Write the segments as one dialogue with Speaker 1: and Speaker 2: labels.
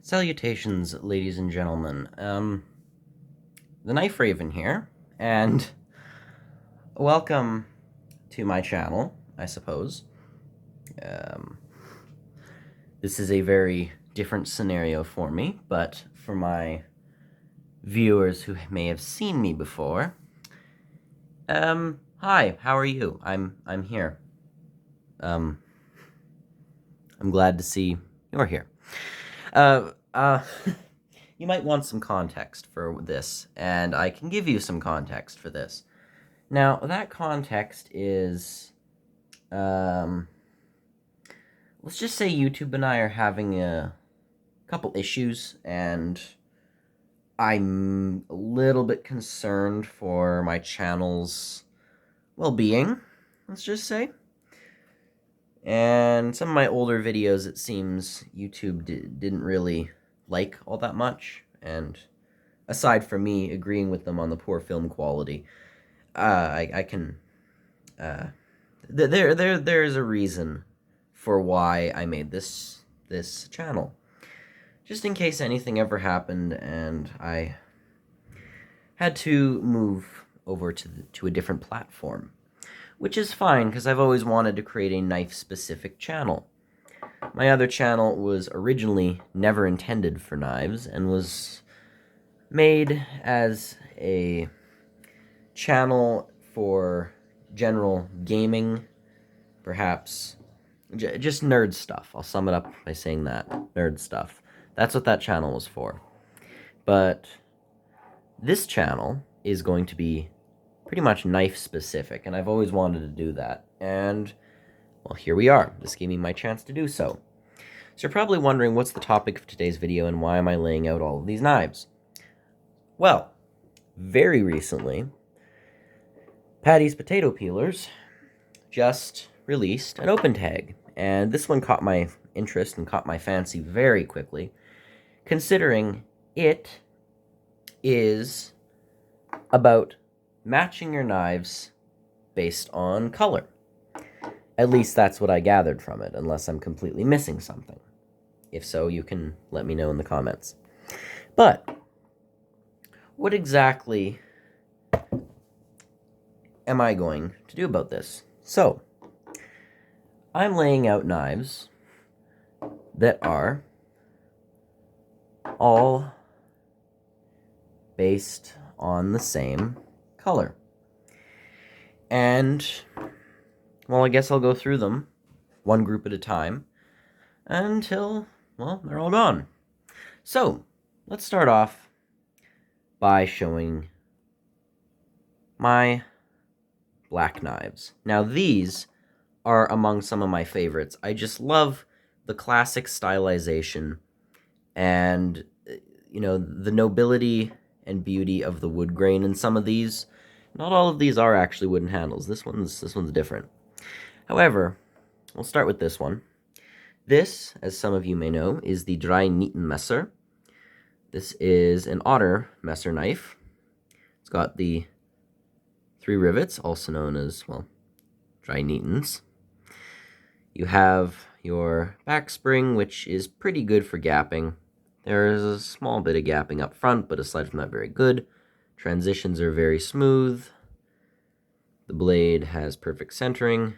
Speaker 1: Salutations, ladies and gentlemen. The Knife Raven here, and welcome to my channel, I suppose. Um, this is a very different scenario for me, but for my viewers who may have seen me before, hi, how are you? I'm here. I'm glad to see you're here. Uh, uh, you might want some context for this, and I can give you some context for this. Now, that context is, let's just say YouTube and I are having a couple issues, and I'm a little bit concerned for my channel's well-being, let's just say. And some of my older videos, it seems, YouTube didn't really like all that much, and aside from me agreeing with them on the poor film quality, I can, there is a reason for why I made this channel. Just in case anything ever happened and I had to move over to a different platform. Which is fine, because I've always wanted to create a knife-specific channel. My other channel was originally never intended for knives, and was made as a channel for general gaming, perhaps just nerd stuff. I'll sum it up by saying that. Nerd stuff. That's what that channel was for. But this channel is going to be pretty much knife specific, and I've always wanted to do that, and well, here we are. This gave me my chance to do so. So you're probably wondering, what's the topic of today's video and why am I laying out all of these knives? Well, very recently, Patty's Potato Peelers just released an open tag, and this one caught my interest and caught my fancy very quickly, considering it is about matching your knives based on color. At least that's what I gathered from it, unless I'm completely missing something. If so, you can let me know in the comments. But what exactly am I going to do about this? So, I'm laying out knives that are all based on the same color. And, well, I guess I'll go through them one group at a time until, well, they're all gone. So, let's start off by showing my black knives. Now, these are among some of my favorites. I just love the classic stylization and, you know, the nobility and beauty of the wood grain in some of these. Not all of these are actually wooden handles. This one's different. However, we'll start with this one. This, as some of you may know, is the Dry Messer. This is an otter messer knife. It's got the 3 rivets, also known as, well, Dry Neatons. You have your back spring, which is pretty good for gapping. There is a small bit of gapping up front, but aside from that, very good. Transitions are very smooth. The blade has perfect centering.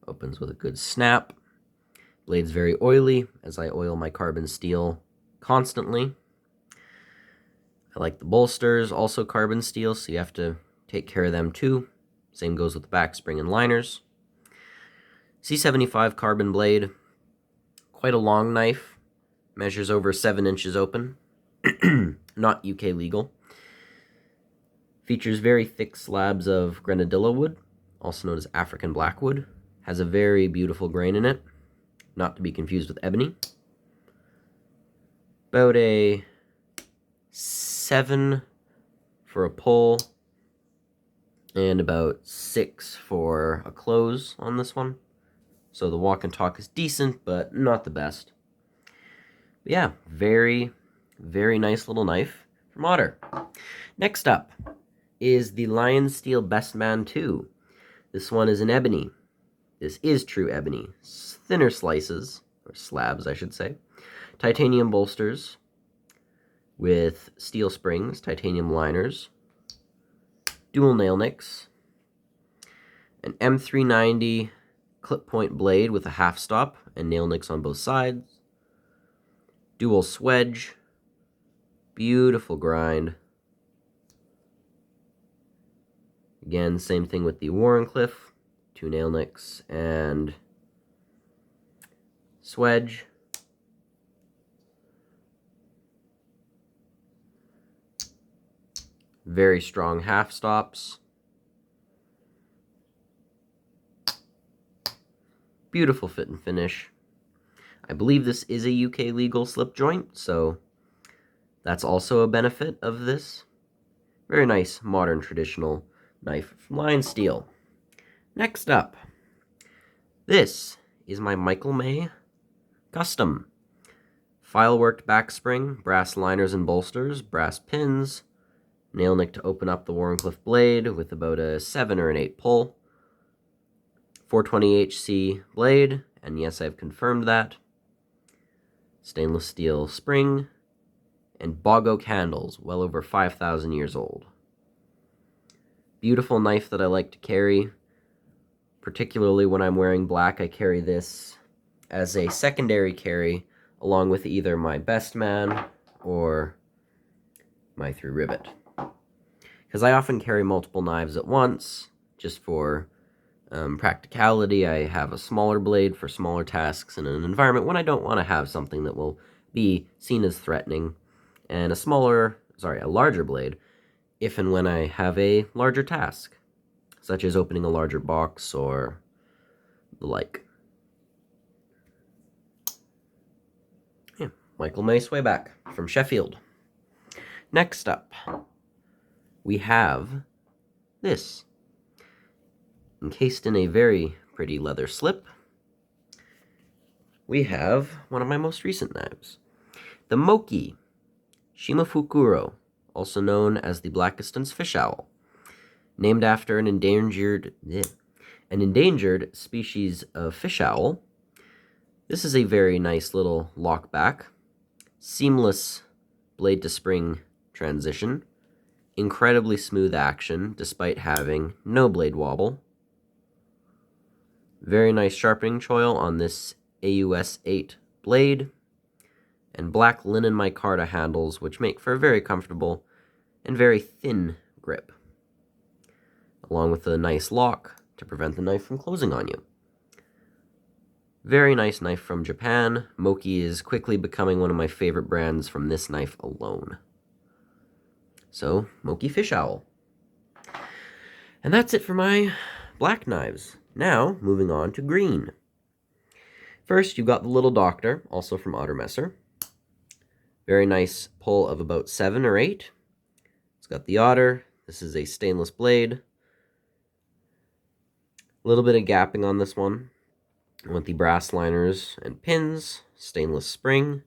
Speaker 1: Opens with a good snap. Blade's very oily, as I oil my carbon steel constantly. I like the bolsters, also carbon steel, so you have to take care of them too. Same goes with the back spring and liners. C75 Carbon Blade. Quite a long knife. Measures over 7 inches open. Not UK legal. Features very thick slabs of grenadilla wood, also known as African blackwood. Has a very beautiful grain in it, not to be confused with ebony. About a 7 for a pull, and about 6 for a close on this one. So the walk and talk is decent, but not the best. But yeah, very, very nice little knife from Otter. Next up is the Lion Steel Best Man 2. This one is in ebony. This is true ebony. Thinner slices, or slabs I should say. Titanium bolsters with steel springs, titanium liners, dual nail nicks, an M390 clip point blade with a half stop and nail nicks on both sides, dual swedge, beautiful grind. Again, same thing with the Warrenclyffe, 2 nail nicks and swedge. Very strong half stops. Beautiful fit and finish. I believe this is a UK legal slip joint, so that's also a benefit of this. Very nice, modern, traditional knife from Lion Steel. Next up, this is my Michael May Custom. File-worked back spring, brass liners and bolsters, brass pins, nail nick to open up the Warrenclyffe blade with about a 7 or an 8 pull. 420HC blade, and yes, I've confirmed that. Stainless steel spring, and bog oak handles, well over 5,000 years old. Beautiful knife that I like to carry, particularly when I'm wearing black. I carry this as a secondary carry, along with either my best man or my 3 rivet. Because I often carry multiple knives at once, just for practicality. I have a smaller blade for smaller tasks in an environment when I don't want to have something that will be seen as threatening, and a larger blade if and when I have a larger task, such as opening a larger box or the like. Yeah, Michael May Swayback from Sheffield. Next up, we have this. Encased in a very pretty leather slip, we have one of my most recent knives. The Moki Shimafukuro, also known as the Blakiston's fish owl, named after an endangered species of fish owl. This is a very nice little lockback, seamless blade to spring transition, incredibly smooth action despite having no blade wobble. Very nice sharpening choil on this AUS 8 blade, and black linen micarta handles, which make for a very comfortable and very thin grip, along with a nice lock to prevent the knife from closing on you. Very nice knife from Japan. Moki is quickly becoming one of my favorite brands from this knife alone. So, Moki Fish Owl. And that's it for my black knives. Now, moving on to green. First, you've got the Little Doctor, also from Ottermesser. Very nice pull of about 7 or 8. It's got the otter. This is a stainless blade. A little bit of gapping on this one with the brass liners and pins, stainless spring,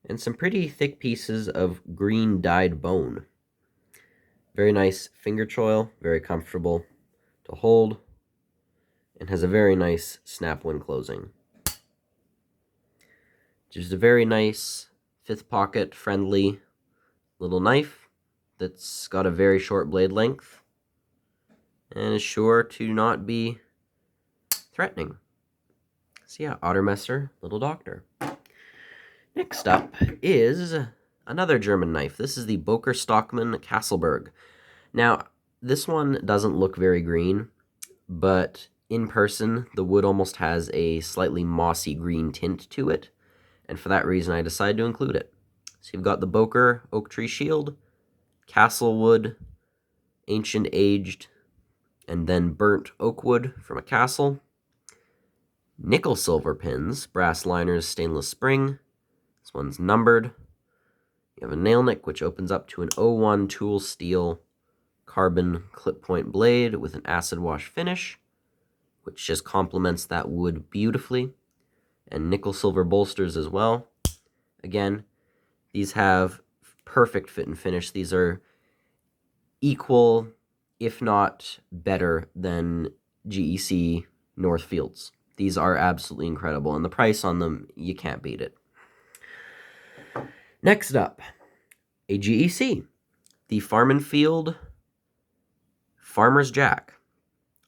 Speaker 1: and some pretty thick pieces of green dyed bone. Very nice finger choil, very comfortable to hold, and has a very nice snap when closing. Just a very nice 5th pocket friendly little knife that's got a very short blade length and is sure to not be threatening. So yeah, Ottermesser Little Doctor. Next up is another German knife. This is the Boker Stockman Castleberg. Now, this one doesn't look very green, but in person, the wood almost has a slightly mossy green tint to it, and for that reason, I decided to include it. So you've got the Boker Oak Tree Shield, Castlewood, Ancient Aged, and then Burnt Oak Wood from a castle, nickel silver pins, brass liners, stainless spring. This one's numbered. You have a nail nick, which opens up to an 01 tool steel carbon clip point blade with an acid wash finish, which just complements that wood beautifully, and nickel silver bolsters as well. Again, these have perfect fit and finish. These are equal, if not better, than GEC Northfields. These are absolutely incredible, and the price on them, you can't beat it. Next up, a GEC, the Farm and Field Farmer's Jack.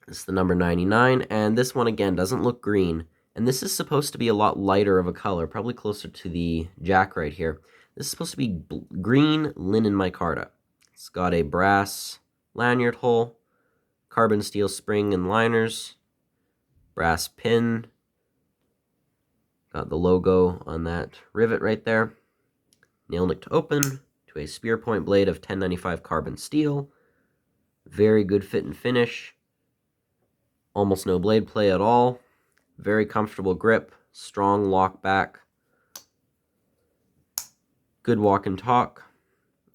Speaker 1: This is the number 99, and this one again doesn't look green, and this is supposed to be a lot lighter of a color, probably closer to the Jack right here. This is supposed to be green linen micarta. It's got a brass lanyard hole, carbon steel spring and liners, brass pin, got the logo on that rivet right there, nail nick to open, to a spear point blade of 1095 carbon steel, very good fit and finish, almost no blade play at all, very comfortable grip, strong lock back, good walk and talk.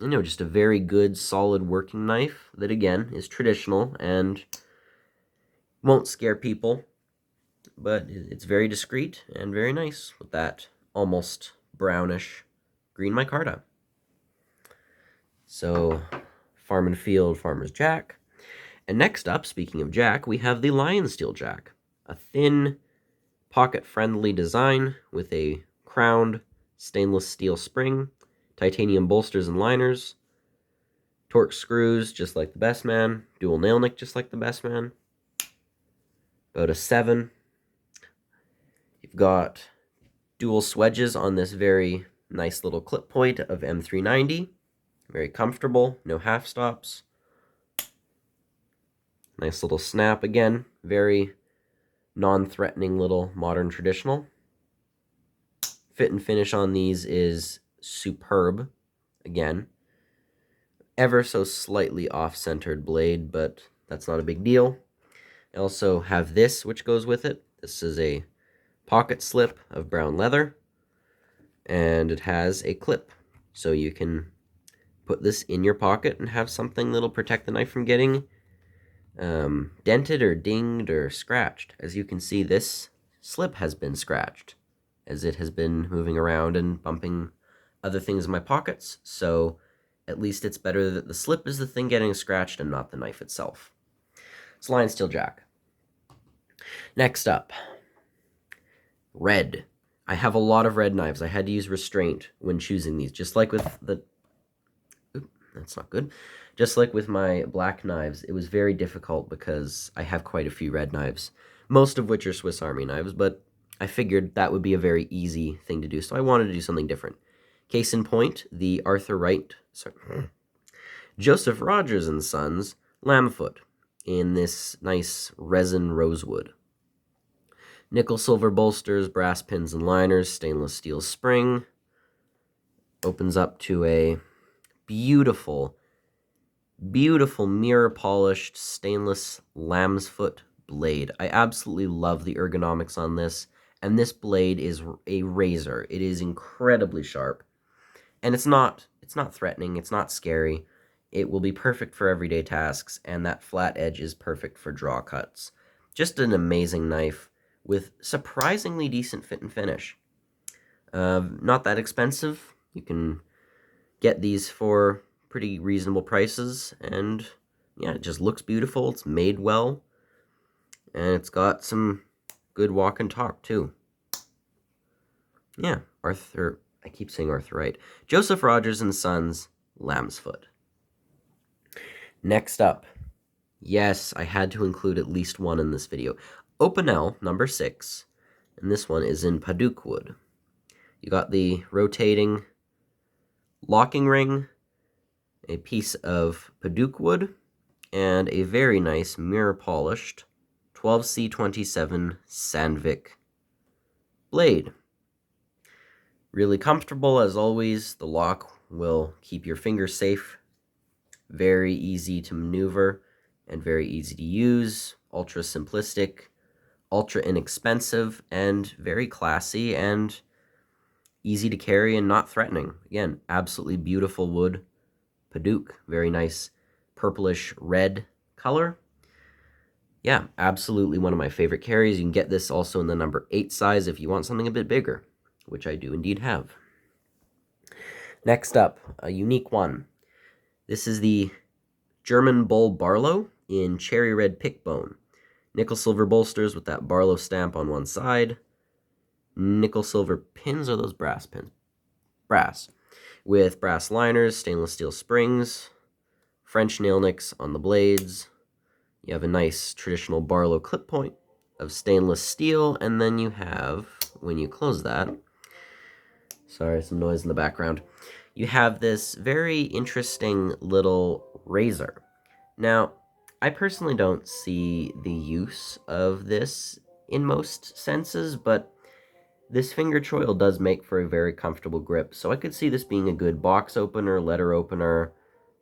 Speaker 1: Just a very good, solid working knife that, again, is traditional and won't scare people, but it's very discreet and very nice with that almost brownish green micarta. So, Farm and Field Farmer's Jack. And next up, speaking of Jack, we have the Lion Steel Jack, a thin, pocket-friendly design with a crowned stainless steel spring, titanium bolsters and liners, torque screws just like the Best Man, dual nail nick just like the Best Man, about a 7. You've got dual swedges on this very nice little clip point of M390, very comfortable, no half stops. Nice little snap again, very non-threatening little modern traditional. Fit and finish on these is superb, again. Ever so slightly off-centered blade, but that's not a big deal. I also have this, which goes with it. This is a pocket slip of brown leather, and it has a clip, so you can put this in your pocket and have something that'll protect the knife from getting dented or dinged or scratched. As you can see, this slip has been scratched as it has been moving around and bumping other things in my pockets, so at least it's better that the slip is the thing getting scratched and not the knife itself. It's Lion Steel Jack. Next up, red. I have a lot of red knives. I had to use restraint when choosing these, just like with the... Oop, that's not good. Just like with my black knives, it was very difficult because I have quite a few red knives, most of which are Swiss Army knives, but I figured that would be a very easy thing to do, so I wanted to do something different. Case in point, the Joseph Rogers and Sons Lambfoot in this nice resin rosewood. Nickel silver bolsters, brass pins and liners, stainless steel spring. Opens up to a beautiful mirror polished stainless lamb's foot blade. I absolutely love the ergonomics on this, and this blade is a razor. It is incredibly sharp, and it's not threatening, it's not scary. It will be perfect for everyday tasks, and that flat edge is perfect for draw cuts. Just an amazing knife with surprisingly decent fit and finish. Not that expensive. You can get these for pretty reasonable prices, and yeah, it just looks beautiful. It's made well, and it's got some good walk and talk too. Yeah, I keep saying Arthur Wright. Joseph Rogers and Sons Lamb's Foot. Next up, yes, I had to include at least one in this video. Opinel number 6, and this one is in Paduke wood. You got the rotating locking ring, a piece of Paduke wood, and a very nice mirror-polished 12C27 Sandvik blade. Really comfortable, as always. The lock will keep your fingers safe. Very easy to maneuver and very easy to use. Ultra simplistic, ultra inexpensive, and very classy and easy to carry and not threatening. Again, absolutely beautiful wood. Paduke, very nice purplish red color. Yeah, absolutely one of my favorite carries. You can get this also in the number 8 size if you want something a bit bigger, which I do indeed have. Next up, a unique one. This is the German Bull Barlow in cherry red pickbone. Nickel silver bolsters with that Barlow stamp on one side. Nickel silver pins, are those brass pins? Brass. with brass liners, stainless steel springs, French nail nicks on the blades. You have a nice traditional Barlow clip point of stainless steel, and then you have, when you close that, sorry, some noise in the background, you have this very interesting little razor. Now, I personally don't see the use of this in most senses, but this finger choil does make for a very comfortable grip, so I could see this being a good box opener, letter opener,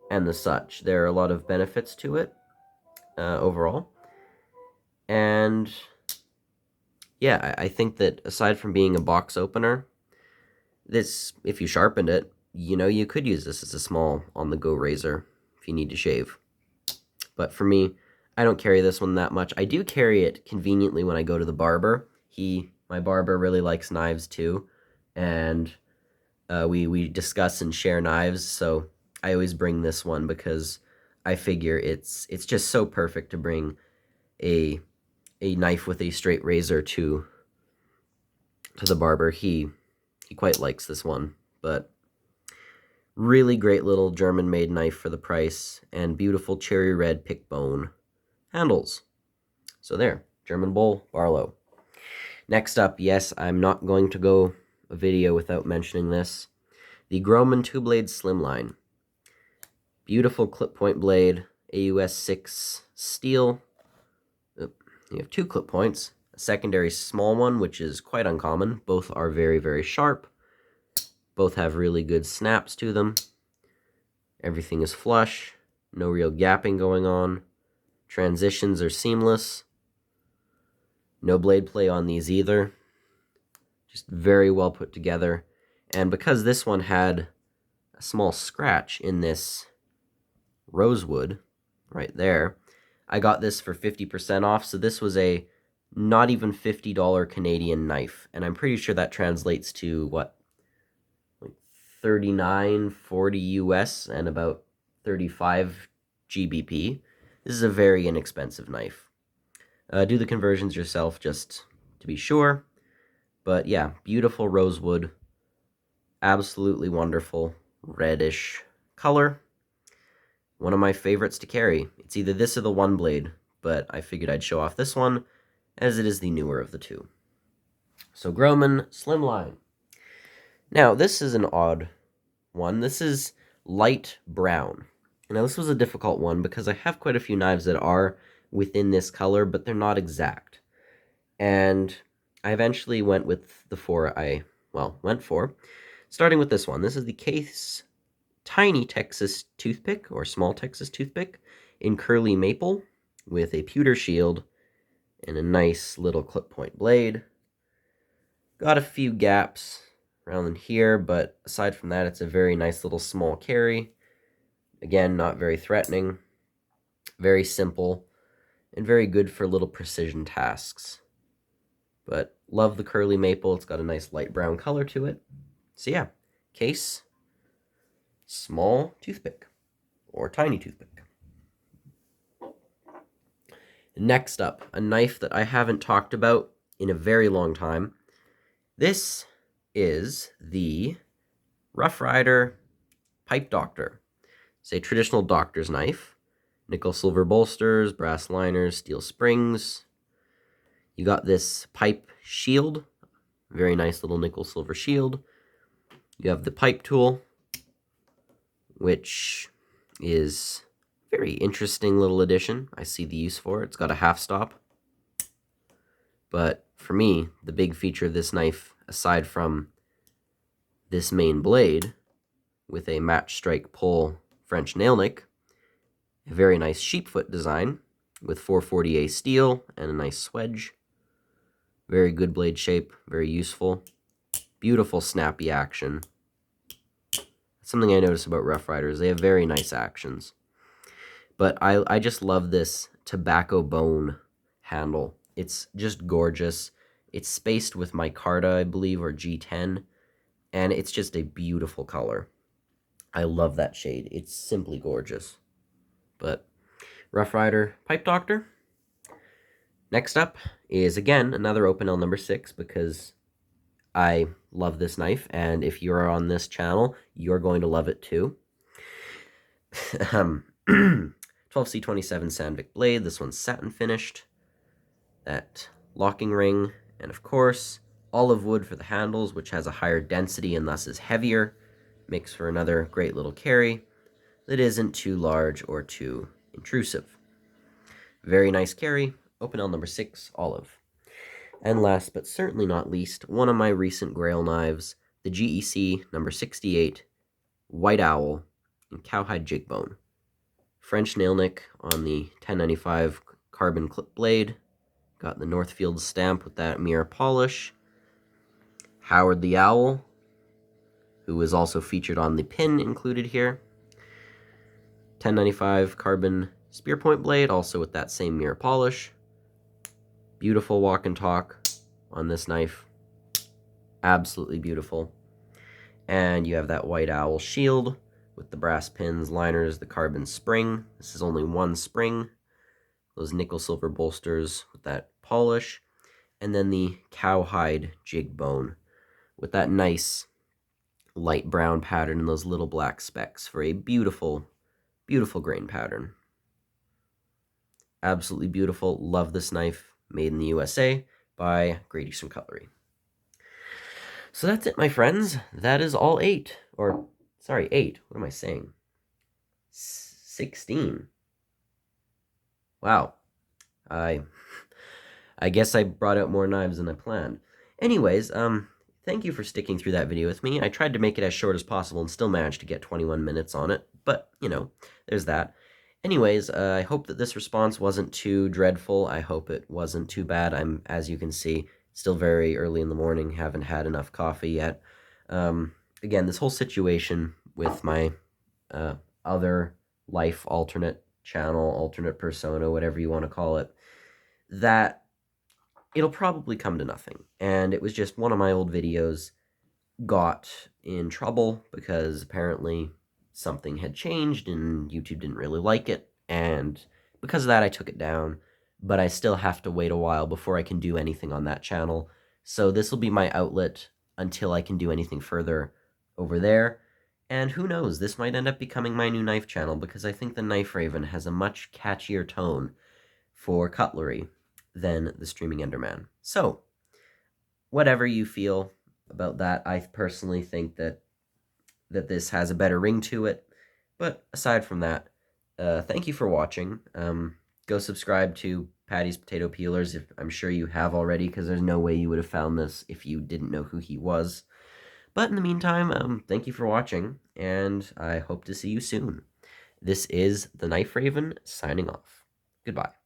Speaker 1: and the such. There are a lot of benefits to it overall. And yeah, I think that aside from being a box opener, this, if you sharpened it, you could use this as a small on-the-go razor if you need to shave. But for me, I don't carry this one that much. I do carry it conveniently when I go to the barber. My barber really likes knives too, and we discuss and share knives, so I always bring this one because I figure it's just so perfect to bring a knife with a straight razor to the barber. He quite likes this one, but really great little German-made knife for the price, and beautiful cherry red pick bone handles. So there, German Bull Barlow. Next up, yes, I'm not going to go a video without mentioning this, the Grohmann 2-blade slimline. Beautiful clip point blade, AUS 6 steel. You have 2 clip points, a secondary small one, which is quite uncommon. Both are very, very sharp. Both have really good snaps to them. Everything is flush, no real gapping going on. Transitions are seamless. No blade play on these either. Just very well put together. And because this one had a small scratch in this rosewood right there, I got this for 50% off, so this was a not even $50 Canadian knife, and I'm pretty sure that translates to, what, like $39.40 US and about 35 GBP. This is a very inexpensive knife. Do the conversions yourself just to be sure, but yeah, beautiful rosewood, absolutely wonderful reddish color. One of my favorites to carry. It's either this or the one blade, but I figured I'd show off this one, as it is the newer of the two. So Grohmann Slimline. Now, this is an odd one. This is light brown. Now, this was a difficult one because I have quite a few knives that are within this color, but they're not exact. And I eventually went with the four I, went for. Starting with this one. This is the Case Tiny Texas Toothpick, or Small Texas Toothpick, in curly maple, with a pewter shield and a nice little clip point blade. Got a few gaps around in here, but aside from that, it's a very nice little small carry. Again, not very threatening, very simple, and very good for little precision tasks. But love the curly maple. It's got a nice light brown color to it. So yeah, Case Small Toothpick, or Tiny Toothpick. Next up, a knife that I haven't talked about in a very long time. This is the Rough Rider Pipe Doctor. It's a traditional doctor's knife. Nickel silver bolsters, brass liners, steel springs. You got this pipe shield, very nice little nickel silver shield. You have the pipe tool, which is a very interesting little addition. I see the use for it. It's got a half stop. But for me, the big feature of this knife, aside from this main blade with a match strike pull French nail nick, a very nice sheepfoot design with 440A steel and a nice swedge. Very good blade shape, very useful. Beautiful snappy action. Something I notice about Rough Riders, they have very nice actions. But I just love this tobacco bone handle. It's just gorgeous. It's spaced with micarta, I believe, or G10, and it's just a beautiful color. I love that shade. It's simply gorgeous. But Rough Rider Pipe Doctor. Next up is, again, another Open L number 6, because I love this knife, and if you're on this channel, you're going to love it too. 12C27 Sandvik blade. This one's satin finished. That locking ring, and of course, olive wood for the handles, which has a higher density and thus is heavier. Makes for another great little carry that isn't too large or too intrusive. Very nice carry. Opinel number 6, olive. And last but certainly not least, one of my recent grail knives, the GEC number 68, White Owl, and cowhide jig bone. French nail nick on the 1095 carbon clip blade. Got the Northfield stamp with that mirror polish. Howard the Owl, who is also featured on the pin included here. 1095 carbon spear point blade, also with that same mirror polish. Beautiful walk and talk on this knife. Absolutely beautiful. And you have that White Owl shield with the brass pins, liners, the carbon spring. This is only one spring. Those nickel silver bolsters with that polish. And then the cowhide jig bone with that nice light brown pattern and those little black specks for a beautiful, beautiful grain pattern. Absolutely beautiful. Love this knife. Made in the USA by Great Eastern Cutlery. So that's it, my friends. That is all 8. Or, sorry, 8. What am I saying? 16. Wow. I guess I brought out more knives than I planned. Anyways, thank you for sticking through that video with me. I tried to make it as short as possible and still managed to get 21 minutes on it. But, you know, there's that. Anyways, I hope that this response wasn't too dreadful. I hope it wasn't too bad. I'm, as you can see, still very early in the morning, haven't had enough coffee yet. Again, this whole situation with my other life alternate channel, alternate persona, whatever you want to call it, that it'll probably come to nothing. And it was just one of my old videos got in trouble because apparently something had changed and YouTube didn't really like it, and because of that I took it down, but I still have to wait a while before I can do anything on that channel. So this will be my outlet until I can do anything further over there. And who knows, this might end up becoming my new knife channel because I think the Knife Raven has a much catchier tone for cutlery than the Streaming Enderman. So, whatever you feel about that, I personally think that this has a better ring to it. But aside from that, thank you for watching. Go subscribe to Patty's Potato Peelers, if I'm sure you have already, because there's no way you would have found this if you didn't know who he was. But in the meantime, thank you for watching, and I hope to see you soon. This is the Knife Raven signing off. Goodbye.